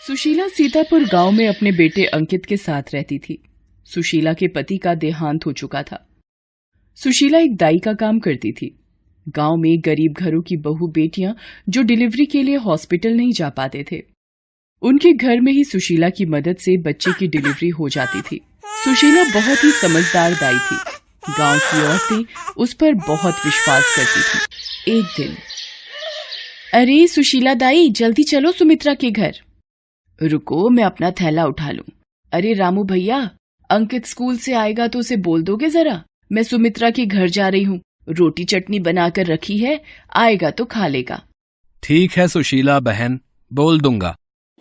सुशीला सीतापुर गांव में अपने बेटे अंकित के साथ रहती थी। सुशीला के पति का देहांत हो चुका था। सुशीला एक दाई का काम करती थी। गांव में गरीब घरों की बहू बेटियां जो डिलीवरी के लिए हॉस्पिटल नहीं जा पाते थे, उनके घर में ही सुशीला की मदद से बच्चे की डिलीवरी हो जाती थी। सुशीला बहुत ही समझदार दाई थी। गांव की औरतें उस पर बहुत विश्वास करती थी। एक दिन, अरे सुशीला दाई, जल्दी चलो सुमित्रा के घर। रुको, मैं अपना थैला उठा लूं। अरे रामू भैया, अंकित स्कूल से आएगा तो उसे बोल दोगे जरा, मैं सुमित्रा के घर जा रही हूँ। रोटी चटनी बनाकर रखी है, आएगा तो खा लेगा। ठीक है सुशीला बहन, बोल दूंगा।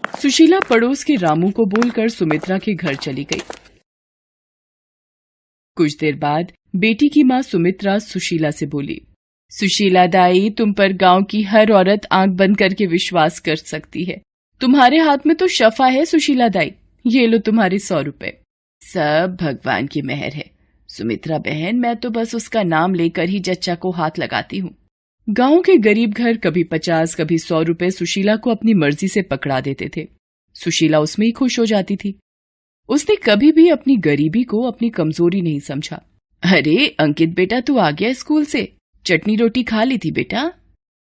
सुशीला पड़ोस के रामू को बोलकर सुमित्रा के घर चली गई। कुछ देर बाद बेटी की माँ सुमित्रा सुशीला से बोली, सुशीला दाई, तुम पर गांव की हर औरत आंख बंद करके विश्वास कर सकती है। तुम्हारे हाथ में तो शफा है सुशीला दाई, ये लो तुम्हारे 100 रुपए। सब भगवान की मेहर है सुमित्रा बहन, मैं तो बस उसका नाम लेकर ही जच्चा को हाथ लगाती हूँ। गांव के गरीब घर कभी 50 कभी 100 रुपए सुशीला को अपनी मर्जी से पकड़ा देते थे। सुशीला उसमें ही खुश हो जाती थी। उसने कभी भी अपनी गरीबी को अपनी कमजोरी नहीं समझा। अरे अंकित बेटा, तू आ गया स्कूल से? चटनी रोटी खा ली थी बेटा?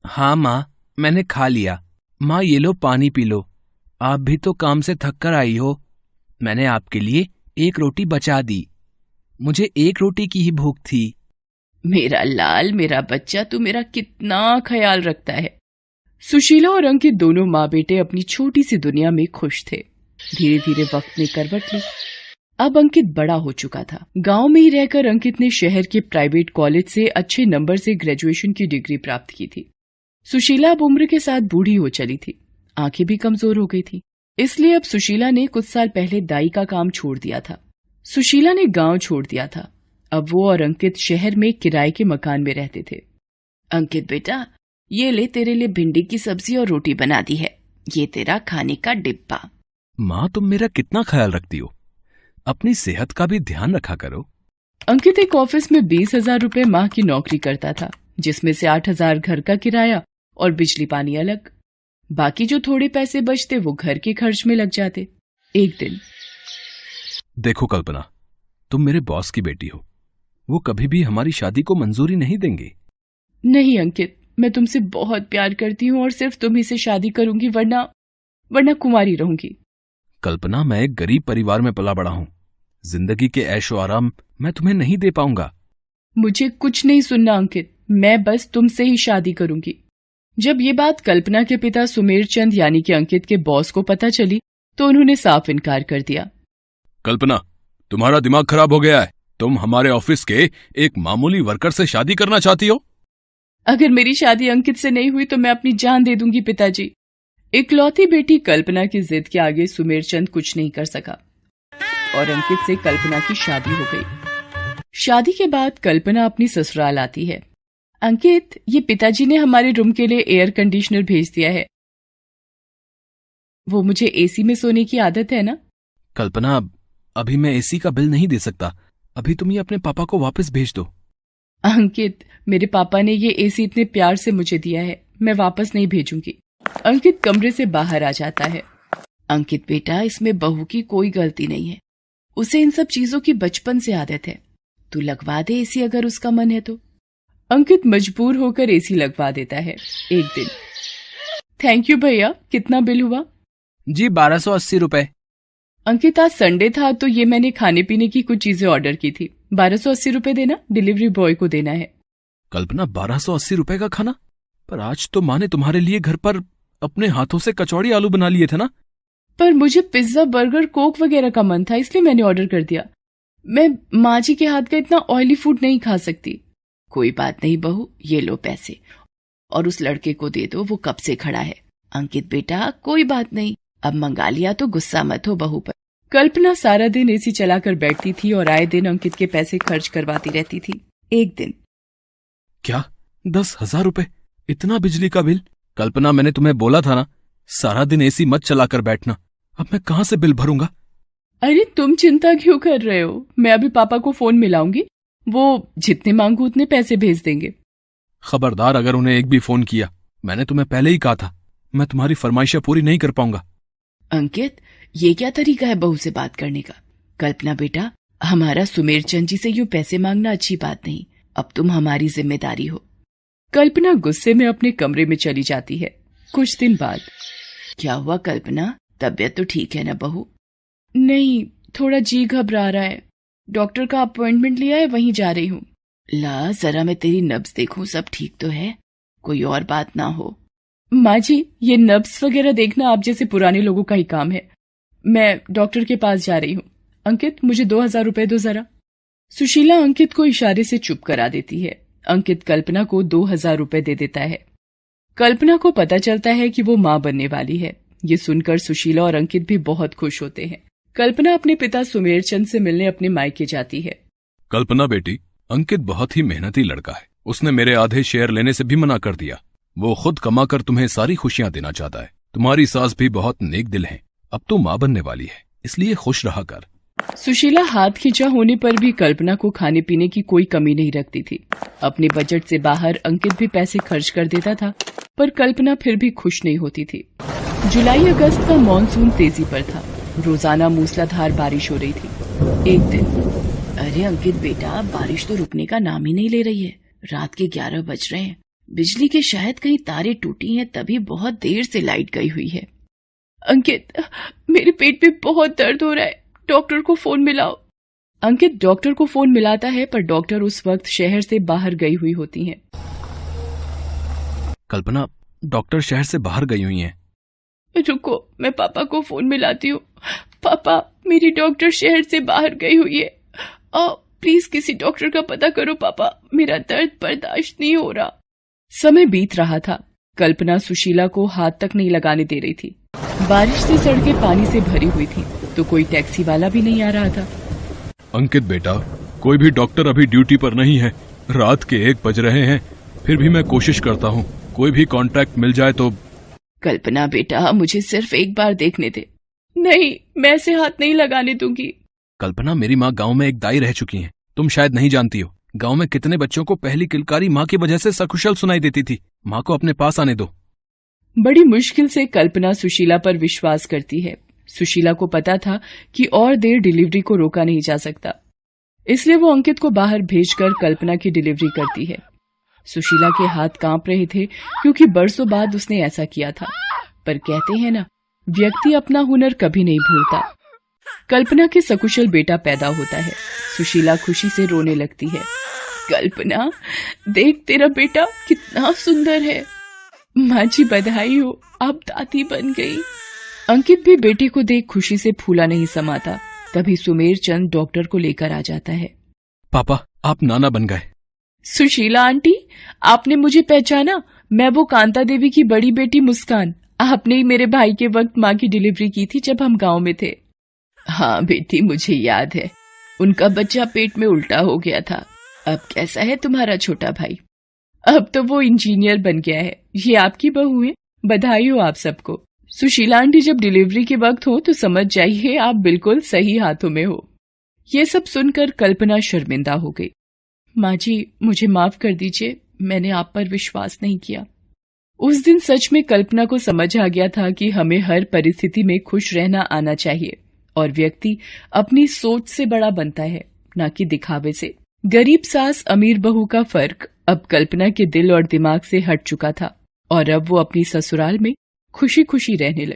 हाँ माँ, मैंने खा लिया। माँ ये लो पानी पी लो, आप भी तो काम से थक कर आई हो। मैंने आपके लिए एक रोटी बचा दी, मुझे एक रोटी की ही भूख थी। मेरा लाल, मेरा बच्चा, तू मेरा कितना ख्याल रखता है। सुशीला और अंकित दोनों माँ बेटे अपनी छोटी सी दुनिया में खुश थे। धीरे धीरे वक्त ने करवट ली। अब अंकित बड़ा हो चुका था। गांव में ही रहकर अंकित ने शहर के प्राइवेट कॉलेज से अच्छे नंबर से ग्रेजुएशन की डिग्री प्राप्त की थी। सुशीला अब उम्र के साथ बूढ़ी हो चली थी, आंखें भी कमजोर हो गई थी। इसलिए अब सुशीला ने कुछ साल पहले दाई का काम छोड़ दिया था। सुशीला ने गांव छोड़ दिया था। अब वो और अंकित शहर में किराए के मकान में रहते थे। अंकित बेटा, ये ले, तेरे लिए भिंडी की सब्जी और रोटी बना दी है, ये तेरा खाने का डिब्बा। माँ, तुम मेरा कितना ख्याल रखती हो, अपनी सेहत का भी ध्यान रखा करो। अंकित एक ऑफिस में 20,000 रुपए माह की नौकरी करता था, जिसमें से 8,000 घर का किराया और बिजली पानी अलग। बाकी जो थोड़े पैसे बचते वो घर के खर्च में लग जाते। एक दिन, देखो कल्पना, तुम मेरे बॉस की बेटी हो, वो कभी भी हमारी शादी को मंजूरी नहीं देंगे। नहीं अंकित, मैं तुमसे बहुत प्यार करती हूँ और सिर्फ तुम्ही से शादी करूंगी, वरना कुंवारी रहूंगी। कल्पना, मैं एक गरीब परिवार में पला बड़ा हूँ, जिंदगी के ऐशो आराम मैं तुम्हें नहीं दे पाऊंगा। मुझे कुछ नहीं सुनना अंकित, मैं बस तुमसे ही शादी करूंगी। जब ये बात कल्पना के पिता सुमेर चंद यानी कि अंकित के बॉस को पता चली तो उन्होंने साफ इनकार कर दिया। कल्पना, तुम्हारा दिमाग खराब हो गया है, तुम हमारे ऑफिस के एक मामूली वर्कर से शादी करना चाहती हो? अगर मेरी शादी अंकित से नहीं हुई तो मैं अपनी जान दे दूंगी पिताजी। इकलौती बेटी कल्पना की जिद के आगे सुमेर चंद कुछ नहीं कर सका और अंकित से कल्पना की शादी हो गई। शादी के बाद कल्पना अपनी ससुराल आती है। अंकित, ये पिताजी ने हमारे रूम के लिए एयर कंडीशनर भेज दिया है। वो मुझे एसी में सोने की आदत है ना? कल्पना, अभी मैं एसी का बिल नहीं दे सकता, अभी तुम ये अपने पापा को वापस भेज दो। अंकित, मेरे पापा ने ये एसी इतने प्यार से मुझे दिया है, मैं वापस नहीं भेजूंगी। अंकित कमरे से बाहर आ जाता है। अंकित बेटा, इसमें बहू की कोई गलती नहीं है, उसे इन सब चीजों की बचपन से आदत है। तू लगवा दे एसी अगर उसका मन है तो। अंकित मजबूर होकर एसी लगवा देता है। एक दिन, थैंक यू भैया, कितना बिल हुआ? जी 1280 रुपए। अंकित, आज संडे था तो ये मैंने खाने पीने की कुछ चीजें ऑर्डर की थी, 1280 रुपए देना, डिलीवरी बॉय को देना है। कल्पना, 1280 रुपए का खाना? पर आज तो माँ ने तुम्हारे लिए घर पर अपने हाथों से कचौड़ी आलू बना लिए थे ना? पर मुझे पिज्जा, बर्गर, कोक वगैरह का मन था, इसलिए मैंने ऑर्डर कर दिया। मैं माँ जी के हाथ का इतना ऑयली फूड नहीं खा सकती। कोई बात नहीं बहू, ये लो पैसे और उस लड़के को दे दो, वो कब से खड़ा है। अंकित बेटा, कोई बात नहीं, अब मंगा लिया तो गुस्सा मत हो बहू पर। कल्पना सारा दिन एसी चलाकर बैठती थी और आए दिन अंकित के पैसे खर्च करवाती रहती थी। एक दिन, क्या 10,000 रुपए? इतना बिजली का बिल? कल्पना, मैंने तुम्हें बोला था ना, सारा दिन एसी मत चलाकर बैठना, अब मैं कहाँ से बिल भरूंगा? अरे तुम चिंता क्यों कर रहे हो, मैं अभी पापा को फोन मिलाऊंगी, वो जितने मांगू उतने पैसे भेज देंगे। खबरदार अगर उन्हें एक भी फोन किया, मैंने तुम्हें पहले ही कहा था, मैं तुम्हारी फरमाइशें पूरी नहीं कर पाऊंगा। अंकित, ये क्या तरीका है बहू से बात करने का? कल्पना बेटा, हमारा सुमेर चंद जी से यूं पैसे मांगना अच्छी बात नहीं। अब तुम हमारी जिम्मेदारी हो। कल्पना गुस्से में अपने कमरे में चली जाती है। कुछ दिन बाद, क्या हुआ कल्पना, तबीयत तो ठीक है ना बहू? नहीं, थोड़ा जी घबरा रहा है। डॉक्टर का अपॉइंटमेंट लिया है, वहीं जा रही हूँ। ला, जरा मैं तेरी नब्ज देखूं, सब ठीक तो है? कोई और बात ना हो। माँ जी, ये नब्ज वगैरह देखना आप जैसे पुराने लोगों का ही काम है। मैं डॉक्टर के पास जा रही हूँ। अंकित, मुझे 2000 रुपए दो जरा। सुशीला अंकित को इशारे से चुप करा देती है। अंकित कल्पना को 2000 रुपए दे देता है। कल्पना को पता चलता है कि वो माँ बनने वाली है। ये सुनकर सुशीला और अंकित भी बहुत खुश होते हैं। कल्पना अपने पिता सुमेर चंद से मिलने अपने मायके जाती है। कल्पना बेटी, अंकित बहुत ही मेहनती लड़का है। उसने मेरे आधे शेयर लेने से भी मना कर दिया। वो खुद कमाकर तुम्हें सारी खुशियां देना चाहता है। तुम्हारी सास भी बहुत नेक दिल है। अब तो माँ बनने वाली है, इसलिए खुश रहा कर। सुशीला हाथ खींचा होने पर भी कल्पना को खाने पीने की कोई कमी नहीं रखती थी। अपने बजट से बाहर अंकित भी पैसे खर्च कर देता था, पर कल्पना फिर भी खुश नहीं होती थी। जुलाई अगस्त का मानसून तेजी पर था। रोजाना मूसलाधार बारिश हो रही थी। एक दिन, अरे अंकित बेटा, बारिश तो रुकने का नाम ही नहीं ले रही है। रात के 11 बज रहे हैं। बिजली के शायद कहीं तारे टूटी हैं, तभी बहुत देर से लाइट गई हुई है। अंकित, मेरे पेट में बहुत दर्द हो रहा है, डॉक्टर को फोन मिलाओ। अंकित डॉक्टर को फोन मिलाता है, पर डॉक्टर उस वक्त शहर से बाहर गई हुई होती हैं। कल्पना, डॉक्टर शहर से बाहर गई हुई हैं। रुको, मैं पापा को फोन मिलाती हूँ। पापा, मेरी डॉक्टर शहर से बाहर गई हुई है। प्लीज किसी डॉक्टर का पता करो पापा, मेरा दर्द बर्दाश्त नहीं हो रहा। समय बीत रहा था। कल्पना सुशीला को हाथ तक नहीं लगाने दे रही थी। बारिश से सड़कें पानी से भरी हुई थी, तो कोई टैक्सी वाला भी नहीं आ रहा था। अंकित बेटा, कोई भी डॉक्टर अभी ड्यूटी पर नहीं है। रात के 1 बज रहे हैं, फिर भी मैं कोशिश करता हूँ। कोई भी कॉन्ट्रैक्ट मिल जाए तो। कल्पना बेटा, मुझे सिर्फ एक बार देखने दे। नहीं, मैं ऐसे हाथ नहीं लगाने दूंगी। कल्पना, मेरी माँ गांव में एक दाई रह चुकी हैं। तुम शायद नहीं जानती हो, गांव में कितने बच्चों को पहली किलकारी माँ की वजह से सकुशल सुनाई देती थी। माँ को अपने पास आने दो। बड़ी मुश्किल से कल्पना सुशीला पर विश्वास करती है। सुशीला को पता था कि और देर डिलीवरी को रोका नहीं जा सकता, इसलिए वो अंकित को बाहर भेजकर कल्पना की डिलीवरी करती है। सुशीला के हाथ कांप रहे थे, क्योंकि बरसों बाद उसने ऐसा किया था। पर कहते हैं ना, व्यक्ति अपना हुनर कभी नहीं भूलता। कल्पना के सकुशल बेटा पैदा होता है। सुशीला खुशी से रोने लगती है। कल्पना, देख तेरा बेटा कितना सुंदर है। माँ जी बधाई हो, आप दादी बन गई। अंकित भी बेटे को देख खुशी से फूला नहीं समाता। तभी सुमेर चंद डॉक्टर को लेकर आ जाता है। पापा, आप नाना बन गए। सुशीला आंटी, आपने मुझे पहचाना? मैं वो कांता देवी की बड़ी बेटी मुस्कान। आपने ही मेरे भाई के वक्त माँ की डिलीवरी की थी जब हम गांव में थे। हाँ बेटी, मुझे याद है। उनका बच्चा पेट में उल्टा हो गया था। अब कैसा है तुम्हारा छोटा भाई? अब तो वो इंजीनियर बन गया है। ये आपकी बहू है, बधाई हो आप सबको। सुशीला आंटी, जब डिलीवरी के वक्त हो तो समझ जाइए आप बिल्कुल सही हाथों में हो। ये सब सुनकर कल्पना शर्मिंदा हो गई। माँ जी, मुझे माफ कर दीजिए, मैंने आप पर विश्वास नहीं किया। उस दिन सच में कल्पना को समझ आ गया था कि हमें हर परिस्थिति में खुश रहना आना चाहिए, और व्यक्ति अपनी सोच से बड़ा बनता है, न कि दिखावे से। गरीब सास अमीर बहू का फर्क अब कल्पना के दिल और दिमाग से हट चुका था, और अब वो अपनी ससुराल में खुशी खुशी रहने लगी।